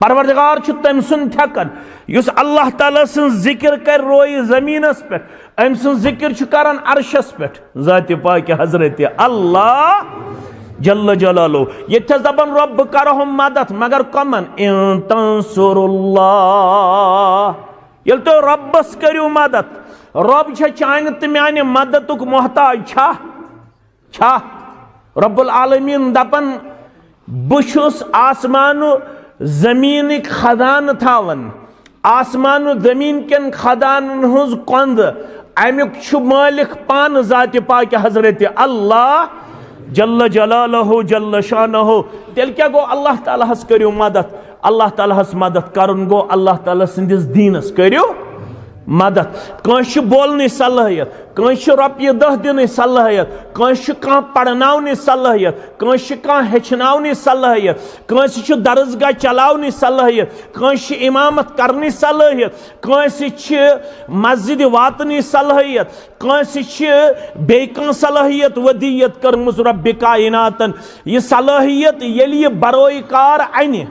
परवरदिगार तम सुन ठेकन युस अल्लाह ताला सुन जिक्र कर रोई जमीनस पे अम सुन जिक्र करन अर्शस पे ज़ात पाक हजरत अल्लाह जल्ल जलालो ये दपन रब करो मदद मगर कमन इन तंसुरुल्लाह ये तो रब्बस करियो मदद रब चान तो माने मददुक मोहताज छा रब्बुल आलमीन दपन बुशुस आसमानु जमीन खदान थावन आसमान जमीन केन खदान हुज कंद अमुक मालिक पान ज़ात पाक हजरत अल्लाह जल्ल जलालहु जल्ल शानहु तेल क्या गो अल्लाह ताला हस करियो मदद अल्लाह ताला हस मदद करन गो अल्लाह ताला सिंदिस दीनस करियो मदद कंश बोलने सलाहियत कंश रपिय 10 दिन सलाहियत कंश कह पढ़नावने सलाहियत कंश कह हेचनावने सलाहियत कंश दरसगाह चलावने सलाहियत कंश इमामत करने सलाहियत कंश मस्जिद वातने सलाहियत कंश बेकन सलाहियत वदीयत करमुस रब्बि कायनातन ये सलाहियत येली बरोइकार अने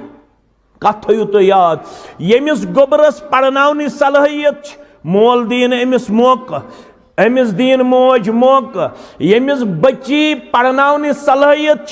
कथ थो तो याद यमिस गोबरस पढ़नावने सलाहियत मोल दीन अमिस मौका अमिस दीन मौज मौका यमिस बच्ची पढ़नावने सलाहियत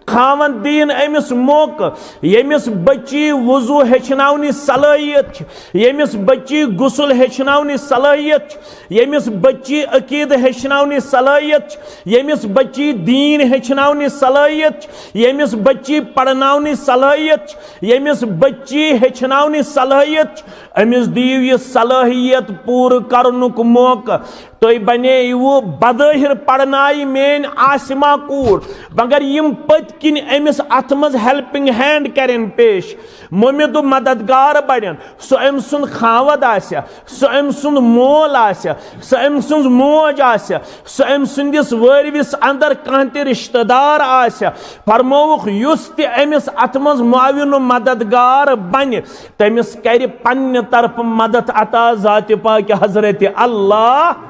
खावन दीन अमिस मौका यमिस बच्ची वजू हेचनावने सलाहियत यमिस बच्ची गुसल हेचनावने सलाहियत यमिस बच्ची अकीद हेचनावने सलाहियत यमिस बच्ची दीन हेचनावने सलाहियत यमिस बच्ची पढ़नावने सलाहियत यमिस बच्ची हेचनावने सलाहियत अमिस दीव ये सलाहियत पूर करनुक मौका तो बने वो बदहिर पढ़नाई मेन आसिमा कूर मगर यम पत्किन अमिस अथ मज हेल्पिंग हैंड करें पेश मुमिद मददगार बड़न सो अम सुन खावद आस्या सो अम सुन मोल आस्या सो अम सुन मोज आस्या सो अम सुंदिस वरविस अंदर कह रिश्तेदार आस्या फरमोवुख युस ते अमिस अथ मज मुआविन मददगार बन तमिस कर पन्ने तरफ मदद अता ज़ात पाक हजरत अल्लाह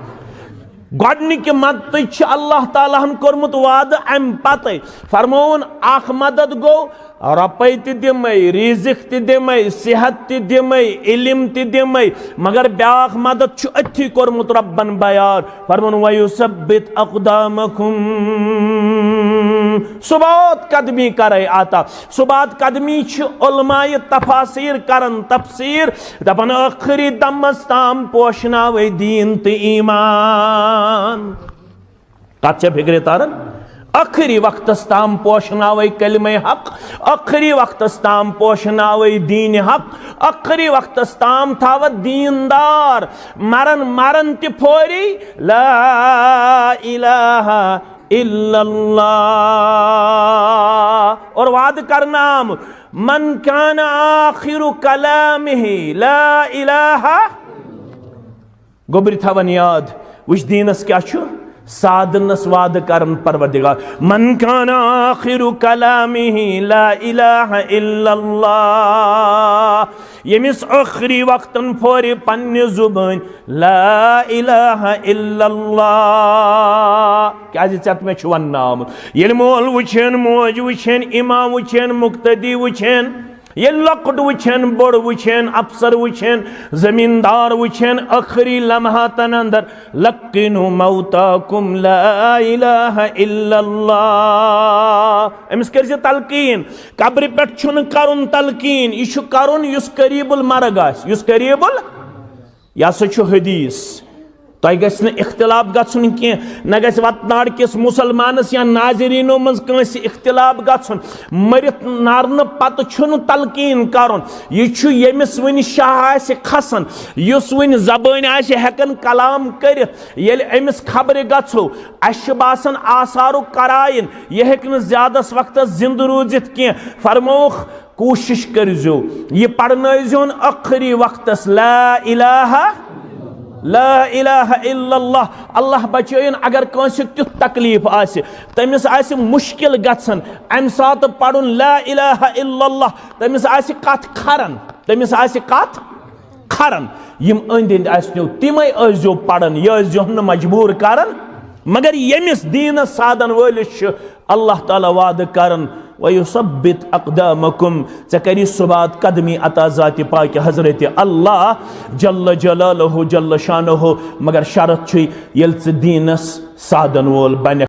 गोडनिक मदद अल्लाह ताला कोरमुत वाद अम पत फरमोन अख मदद गो रपय दिमै रिजिक दिमै सेहत दिमै इल्म दिमै मगर ब्याख मदद अथी कोरमुत रब्बन बयान फरमोन वयुसब्बित अक़दामकुम सुबात कदमी करे आता सुबात कदमी उलमाए तफासीर करन तफसीर दपन आखिरी दमस ताम पोशनावे दीन तो ईमान कत फिक्रे तारन आखिरी वक्त ताम पोशनावे कलिमे हक आखिरी वक्त ताम पोशनावे दीन हक आखिरी वक्त ताम थाव दीनदार मरन मरन ति फोरी ला इलाहा इल्लल्लाह और वाद करनाम मन कान आखिरु कलामिही ला इलाहा गोबरी थवन याद वुश दीनस क्या छु साधनस वाद करन परवरदिगार मन कान आखिरु कलामिही ला इलाहा इल्लल्लाह यमिस आखिरी वक्तन फोरे पन्ने जुबान ला इलाहा इल्लल्लाह क्या चत में वन नाम ये मोल वुचन मौज वुचन इमाम वुचन मुक्तदी वुचन ये लकट वुचन बोड़ वुचन अफसर वुचन जमींदार वुचन आखिरी लम्हातन अंदर लक्किनु मौताकुम ला इलाहा इल्लल्लाह अमिस कर तलकीन कब्र पे छुन करुन तलकीन यह करुन युस करीबुल मरग आस युस करीबुल यह छु हदीस तह गि इख्तिलाफ गन कह न गतनाड़ किस मुसलमानस या नाजरीनो मज इख्तिलाफ गन मरित नारन पत तलकीन कर यह यमिस वन शाह खसन इस वन जबान हेकन कलाम कर अमिस खबर गो अस बासन आसारु कराइन यह हेक ज्यादस वक्त जिंद रूजित कह फरमोख कोशिश करजो यह पढ़न आखिरी वक्तस ला इलाहा इल्लल्लाह अल्लाह बचयन अगर कंस तुथ तकलीफ आसे तमिस आसे मुश्किल गसन अम सात पढ़ुन ला इलाहा इल्लल्लाह तमिस आसे कथ खरन तमिस आसे कथ खरन यम अंद अंद आसनो तिमै आसो पढ़न यह आसो न मजबूर करन मगर यमिस दीन साधन वलिस अल्लाह ताला वाद करन वयुसब्बित अक़दामकुम ज़करी सुबात कदमी अता ज़ात पाक हज़रत अल्लाह जल्ल जलालहु जल्ल शानहु मगर शरत छु येल दीनस साधन वोल बन